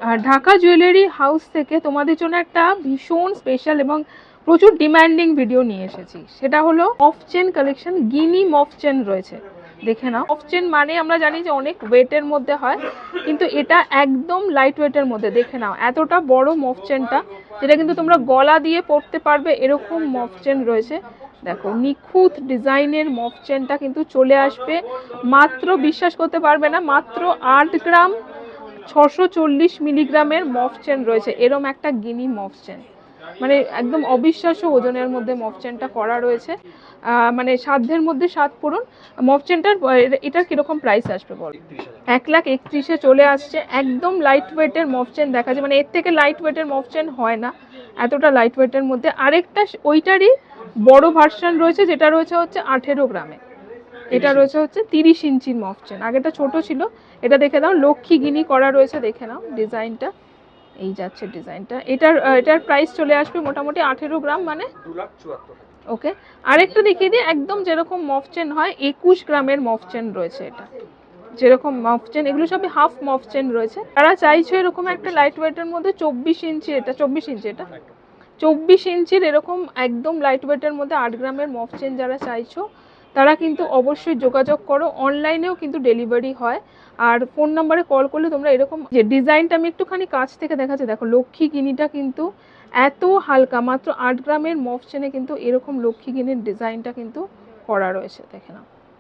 আর Dhaka jewellery house থেকে তোমাদের জন্য একটা ভীষণ স্পেশাল এবং প্রচুর ডিমান্ডিং ভিডিও নিয়ে এসেছি। সেটা হলো মফ চেন কালেকশন, গিনি মফ চেন রয়েছে, দেখে নাও। মফ চেন মানে আমরা জানি যে অনেক ওয়েটের মধ্যে হয়, কিন্তু এটা একদম লাইট ওয়েটের মধ্যে। দেখে নাও এতটা বড় মফ চেনটা, যেটা কিন্তু তোমরা গলা দিয়ে পরতে পারবে, এরকম মফ চেন রয়েছে। দেখো নিখুঁত ডিজাইনের মফ চেনটা কিন্তু চলে আসবে মাত্র, বিশ্বাস করতে পারবে না, মাত্র 8 গ্রাম 640 মিলিগ্রামের মফ চেন রয়েছে। এরম একটা গিনি মফ চেন, মানে একদম অবিশ্বাস্য ওজনের মধ্যে মফ চেনটা করা রয়েছে। মানে সাধ্যের মধ্যে সাত পূরণ। মফ চেনটার এটার কিরকম প্রাইস আসবে বল? 1,31,000-এ চলে আসছে। একদম লাইট ওয়েটের মফ চেন দেখা যায়, মানে এর থেকে লাইট ওয়েটের মফ চেন হয় না, এতটা লাইট ওয়েটের মধ্যে। আরেকটা ওইটারই বড় ভার্সন রয়েছে, যেটা রয়েছে হচ্ছে 18 গ্রামে। এটা রয়েছে হচ্ছে 30 ইঞ্চির মফ চেন। আগেটা ছোট ছিল, এটা দেখে দাও লক্ষ্মী গিনি করা রয়েছে, দেখে নাও ডিজাইনটা, এই যাচ্ছে ডিজাইনটা। এটার প্রাইস চলে আসবে মোটামুটি 18 গ্রাম মানে 2,74,000। ওকে। আরেকটা দেখিয়ে দিই, একদম যেরকম মফ চেন হয় 21 গ্রামের মফ চেন রয়েছে। এটা যেরকম মফ চেন, এগুলো সবই হাফ মফ চেন রয়েছে। তারা চাইছো এরকম একটা লাইট ওয়েটের মধ্যে 24 ইঞ্চি, এটা 24 ইঞ্চি, এটা 24 ইঞ্চির এরকম একদম লাইট ওয়েটের মধ্যে 8 গ্রামের মফ চেন যারা চাইছো, তারা কিন্তু অবশ্যই যোগাযোগ করো। অনলাইনেও কিন্তু ডেলিভারি হয়। আর ফোন নাম্বারে কল করলে তোমরা এরকম, যে ডিজাইনটা আমি একটুখানি কাছ থেকে দেখাচ্ছি, দেখো লক্ষ্মী গিনিটা কিন্তু এত হালকা, মাত্র 8 গ্রামের মফ চেনে কিন্তু এরকম লক্ষ্মী গিনির ডিজাইনটা কিন্তু করা রয়েছে, দেখে নাও।